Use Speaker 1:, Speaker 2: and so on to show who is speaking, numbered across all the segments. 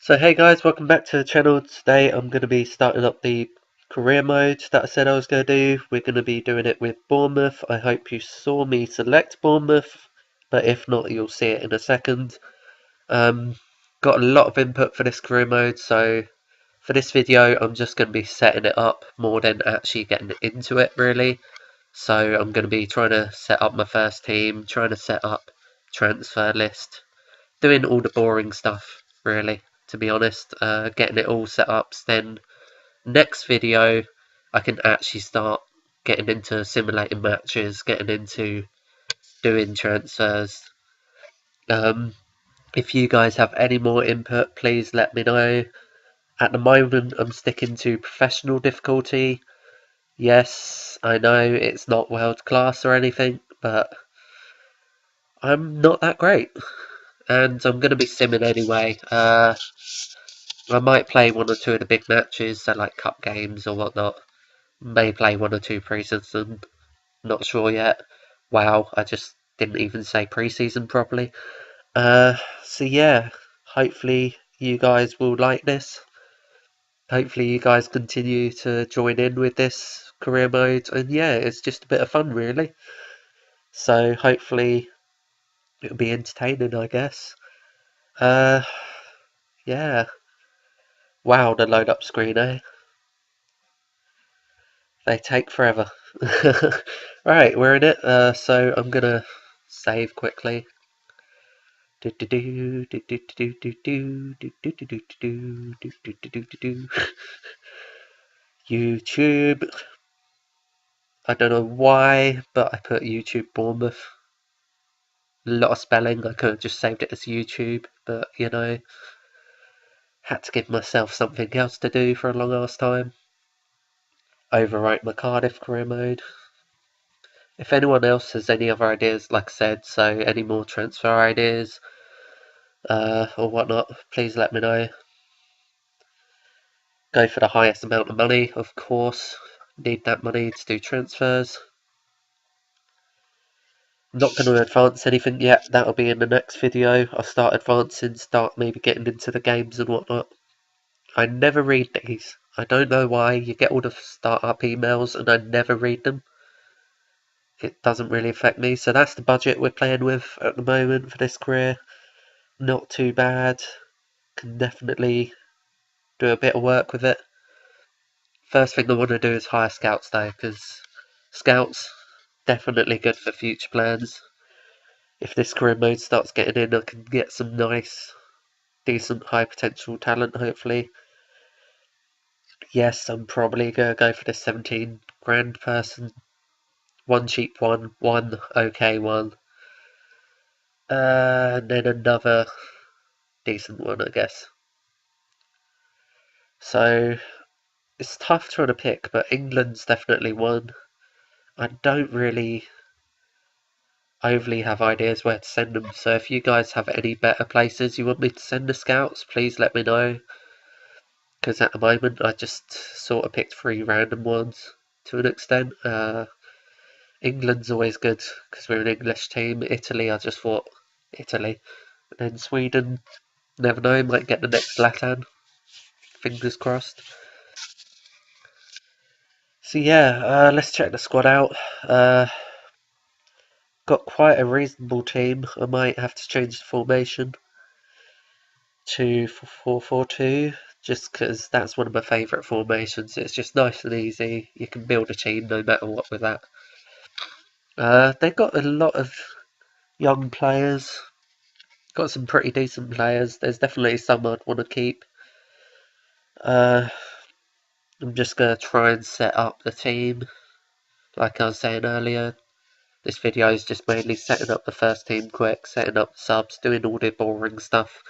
Speaker 1: So hey guys, welcome back to the channel. Today I'm going to be starting up the career mode that I said I was going to do. We're going to be doing it with Bournemouth. I hope you saw me select Bournemouth, but if not, you'll see it in a second. Got a lot of input for this career mode, so for this video I'm just going to be setting it up more than actually getting into it really. So I'm going to be trying to set up my first team, trying to set up transfer list, doing all the boring stuff really, to be honest, getting it all set up. Then next video I can actually start getting into simulating matches, getting into doing transfers. If you guys have any more input, please let me know. At the moment I'm sticking to professional difficulty. Yes, I know it's not world class or anything, but I'm not that great, and I'm going to be simming anyway. I might play one or two of the big matches, so like cup games or whatnot. May play one or two pre-season, not sure yet. Wow, I just didn't even say pre-season properly. So yeah, hopefully you guys will like this. Hopefully you guys continue to join in with this career mode, and yeah, it's just a bit of fun really. So hopefully it'll be entertaining, I guess. Yeah. Wow, the load up screen, eh? They take forever. Right, we're in it, so I'm gonna save quickly. YouTube. I don't know why, but I put YouTube Bournemouth. A lot of spelling. I could have just saved it as YouTube, but you know, had to give myself something else to do for a long ass time. Overwrite my Cardiff career mode. If anyone else has any other ideas, like I said, so any more transfer ideas or whatnot, please let me know. Go for the highest amount of money, of course. Need that money to do transfers. I'm not going to advance anything yet, that'll be in the next video. I'll start advancing, start maybe getting into the games and whatnot. I never read these. I don't know why. You get all the startup emails and I never read them. It doesn't really affect me. So that's the budget we're playing with at the moment for this career. Not too bad. Can definitely do a bit of work with it. First thing I want to do is hire scouts though, because scouts definitely good for future plans. If this career mode starts getting in, I can get some nice, decent, high potential talent hopefully. Yes, I'm probably gonna go for the 17 grand person. One cheap one, one okay one, and then another decent one, I guess. So it's tough trying to pick, but England's definitely one. I don't really overly have ideas where to send them, so if you guys have any better places you want me to send the scouts, please let me know. Because at the moment I just sort of picked 3 random ones to an extent. England's always good because we're an English team. Italy, I just thought Italy. And then Sweden, never know, might get the next Zlatan. Fingers crossed. So yeah, let's check the squad out. Got quite a reasonable team. I might have to change the formation to 4-4-2, just because that's one of my favourite formations. It's just nice and easy. You can build a team no matter what with that. They've got a lot of young players. Got some pretty decent players. There's definitely some I'd want to keep. I'm just going to try and set up the team. Like I was saying earlier, this video is just mainly setting up the first team quick, setting up the subs, doing all the boring stuff,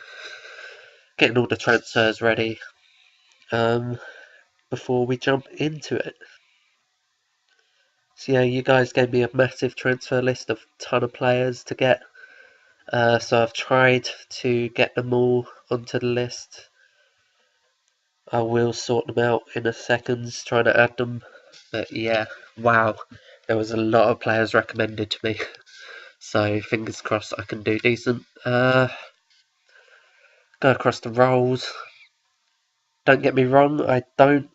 Speaker 1: getting all the transfers ready before we jump into it. So yeah, you guys gave me a massive transfer list of a ton of players to get. So I've tried to get them all onto the list. I will sort them out in a second, trying to add them. But yeah, wow, there was a lot of players recommended to me. So fingers crossed I can do decent. Got Go across the roles. Don't get me wrong, I don't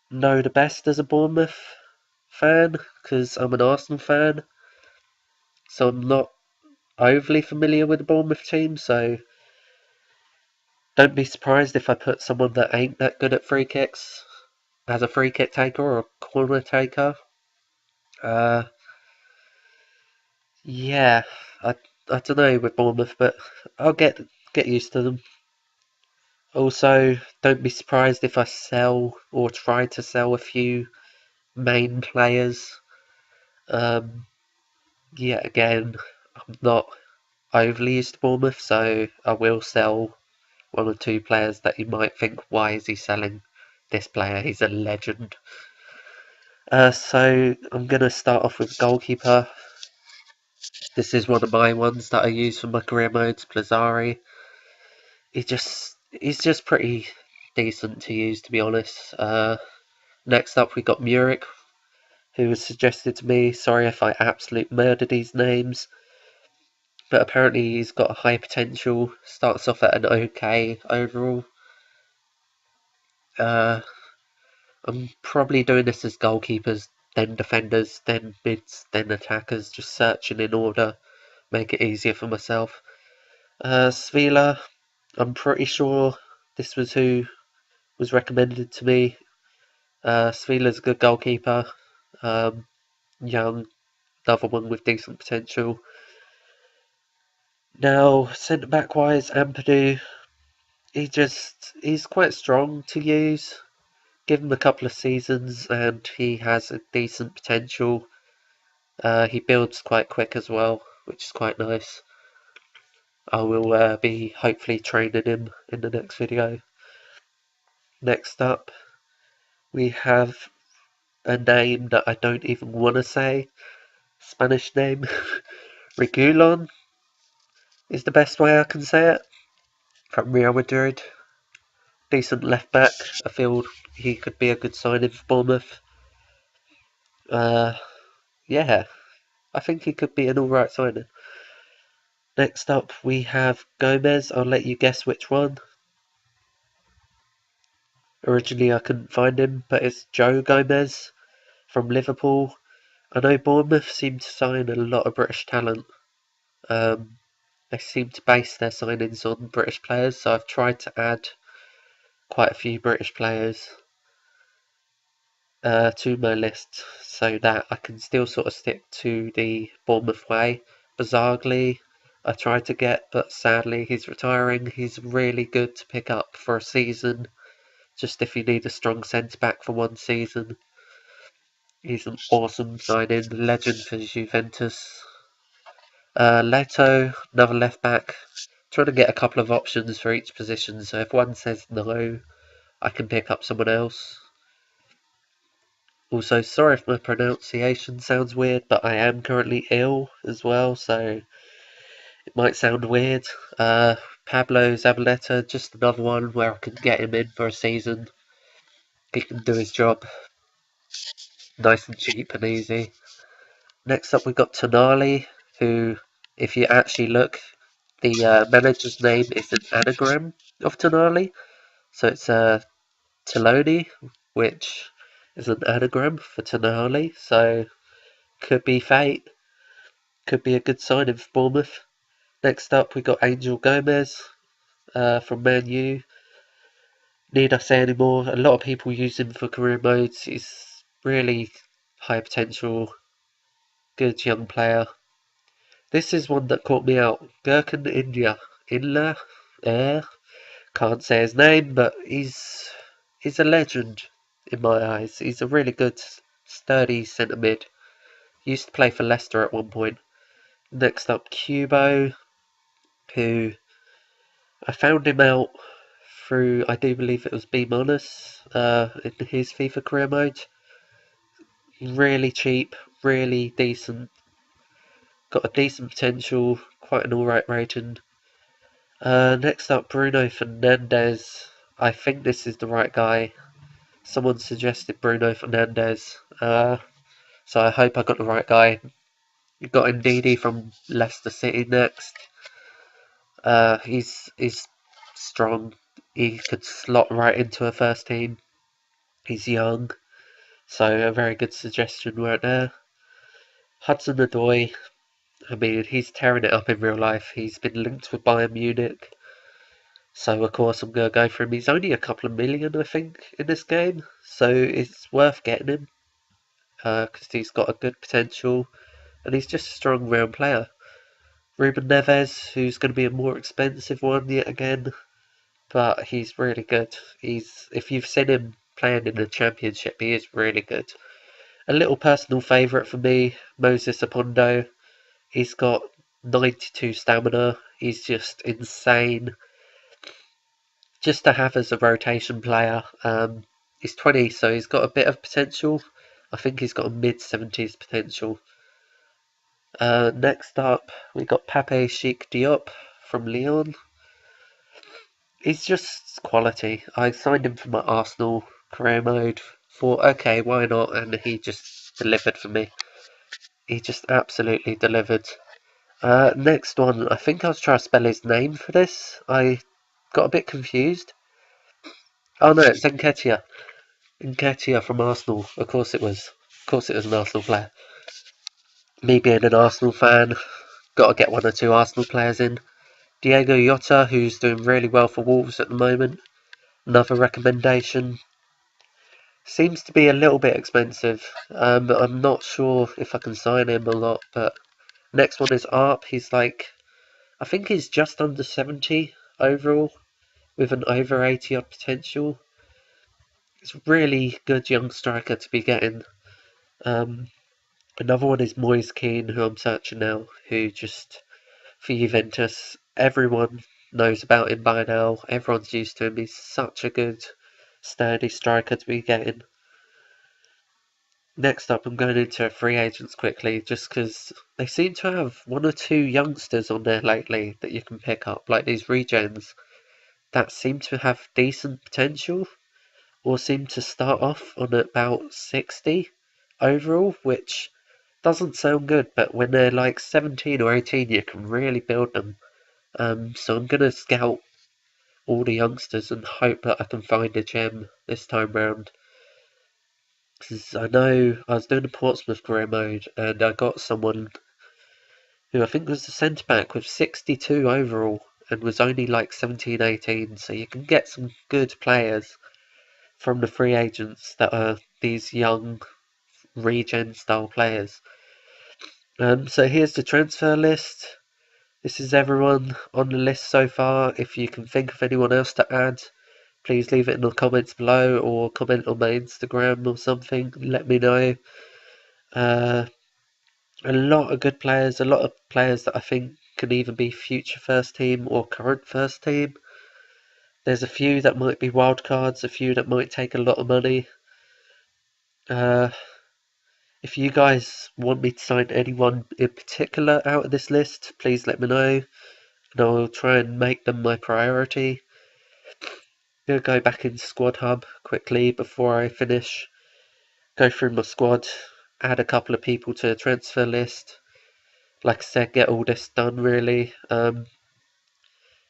Speaker 1: know the best as a Bournemouth fan, because I'm an Arsenal fan, so I'm not overly familiar with the Bournemouth team, so don't be surprised if I put someone that ain't that good at free kicks as a free kick taker or a corner taker. Yeah, I I don't know with Bournemouth, but I'll get used to them. Also, don't be surprised if I sell or try to sell a few main players. Um, Yet again, I'm not overly used to Bournemouth, so I will sell one or two players that you might think, why is he selling this player? He's a legend. So I'm gonna start off with goalkeeper. This is one of my ones that I use for my career modes, Blazari. He's just pretty decent to use, to be honest. Next up we got Muric, who was suggested to me. Sorry if I absolutely murdered these names, but apparently he's got high potential. Starts off at an OK overall. I'm probably doing this as goalkeepers, then defenders, then mids, then attackers, just searching in order, make it easier for myself. Svila, I'm pretty sure this was who was recommended to me. Svila's a good goalkeeper, young, another one with decent potential. Now, centre back wise, Ampadu, he's quite strong to use. Give him a couple of seasons and he has a decent potential. He builds quite quick as well, which is quite nice. I will be hopefully training him in the next video. Next up, we have a name that I don't even want to say. Spanish name. Regulon is the best way I can say it. From Real Madrid. Decent left back. I feel he could be a good signing for Bournemouth. Yeah, I think he could be an alright signing. Next up we have Gomez. I'll let you guess which one. Originally I couldn't find him, but it's Joe Gomez from Liverpool. I know Bournemouth seem to sign a lot of British talent. They seem to base their signings on British players, so I've tried to add quite a few British players to my list so that I can still sort of stick to the Bournemouth way. Bizarrely, I tried to get, but sadly he's retiring. He's really good to pick up for a season, just if you need a strong centre back for one season. He's an awesome signing, legend for Juventus. Leto, another left back. Trying to get a couple of options for each position, so if one says no, I can pick up someone else. Also, sorry if my pronunciation sounds weird, but I am currently ill as well, so it might sound weird. Pablo Zabaleta, just another one where I can get him in for a season. He can do his job nice and cheap and easy. Next up, we've got Tonali, who, if you actually look, the manager's name is an anagram of Tonali. So it's Tiloni, which is an anagram for Tonali. So could be fate. Could be a good signing for Bournemouth. Next up, we got Angel Gomez from Man U. Need I say any more? A lot of people use him for career modes. He's really high potential, good young player. This is one that caught me out. Gurkhan Inla, can't say his name, but he's a legend in my eyes. He's a really good, sturdy centre mid. Used to play for Leicester at one point. Next up, Kubo, who I found him out through, I do believe it was B- in his FIFA career mode. Really cheap, really decent. Got a decent potential, quite an alright rating. Next up, Bruno Fernandes. I think this is the right guy. Someone suggested Bruno Fernandes. So I hope I got the right guy. You got Ndidi from Leicester City next. He's strong. He could slot right into a first team. He's young, so a very good suggestion right there. Hudson-Odoi, I mean, he's tearing it up in real life. He's been linked with Bayern Munich, so of course I'm going to go for him. He's only a couple of million, I think, in this game, so it's worth getting him because he's got a good potential and he's just a strong round player. Ruben Neves, who's going to be a more expensive one yet again, but he's really good. If you've seen him playing in the Championship, he is really good. A little personal favourite for me, Moses Apondo. He's got 92 stamina. He's just insane. Just to have as a rotation player. He's 20, so he's got a bit of potential. I think he's got a mid-70s potential. Next up, we got Pape Cheikh Diop from Lyon. He's just quality. I signed him for my Arsenal career mode. Thought, okay, why not? And he just delivered for me. He just absolutely delivered. Next one, I think I was trying to spell his name for this. I got a bit confused. Oh no, it's Nketiah. Nketiah from Arsenal. Of course it was. Of course it was an Arsenal player. Me being an Arsenal fan, got to get one or two Arsenal players in. Diego Jota, who's doing really well for Wolves at the moment. Another recommendation. Seems to be a little bit expensive. I'm not sure if I can sign him or not, but next one is Arp. He's like, I think he's just under 70 overall, with an over 80 odd potential. It's a really good young striker to be getting. Another one is Moise Kean, who I'm searching now, who just, for Juventus, everyone knows about him by now. Everyone's used to him. He's such a good, sturdy striker to be getting. Next up, I'm going into free agents quickly, just because they seem to have one or two youngsters on there lately that you can pick up, like these regens, that seem to have decent potential, or seem to start off on about 60 overall, which doesn't sound good, but when they're like 17 or 18, you can really build them. So I'm going to scout all the youngsters and hope that I can find a gem this time round. Because I know I was doing a Portsmouth career mode and I got someone who I think was the centre back with 62 overall and was only like 17, 18. So you can get some good players from the free agents that are these young regen style players. So here's the transfer list. This is everyone on the list so far. If you can think of anyone else to add, please leave it in the comments below or comment on my Instagram or something. Let me know. A lot of good players, a lot of players that I think can either be future first team or current first team. There's a few that might be wild cards, a few that might take a lot of money. If you guys want me to sign anyone in particular out of this list, please let me know, and I'll try and make them my priority. I'm going to go back into Squad Hub quickly before I finish. Go through my squad, add a couple of people to the transfer list. Like I said, get all this done really. It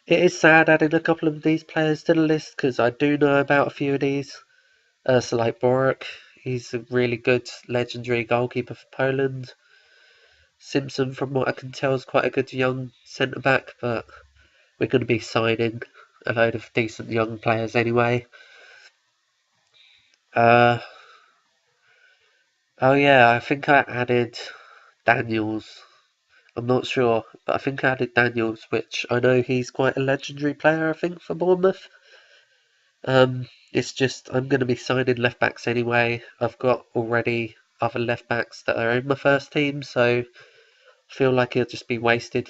Speaker 1: is sad adding a couple of these players to the list because I do know about a few of these. So like Borek, he's a really good legendary goalkeeper for Poland. Simpson, from what I can tell, is quite a good young centre back, but we're going to be signing a load of decent young players anyway. Oh yeah, I think I added Daniels. I'm not sure, but I think I added Daniels, which I know he's quite a legendary player, I think, for Bournemouth. It's just I'm going to be signing left backs anyway. I've got already other left backs that are in my first team, so I feel like it'll just be wasted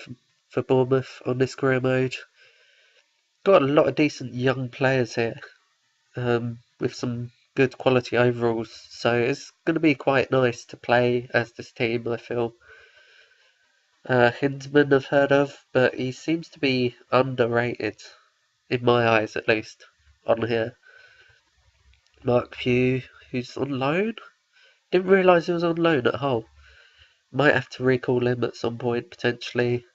Speaker 1: for Bournemouth on this career mode. Got a lot of decent young players here, with some good quality overalls, so it's going to be quite nice to play as this team, I feel. Hindsman I've heard of, but he seems to be underrated, in my eyes at least, on here. Mark Pugh, who's on loan? Didn't realise he was on loan at Hull. Might have to recall him at some point, potentially.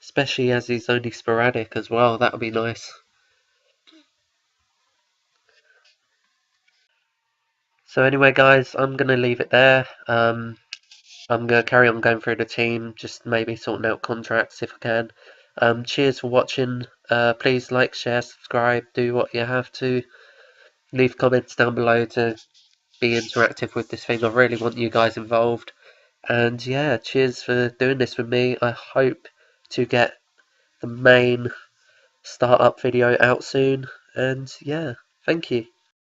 Speaker 1: especially as he's only sporadic as well. That would be nice. So anyway, guys, I'm gonna leave it there. I'm gonna carry on going through the team, just maybe sorting out contracts if I can. Cheers for watching. Please like, share, subscribe, do what you have to. Leave comments down below to be interactive with this thing. I really want you guys involved. And yeah, cheers for doing this with me. I hope to get the main startup video out soon. And yeah, thank you.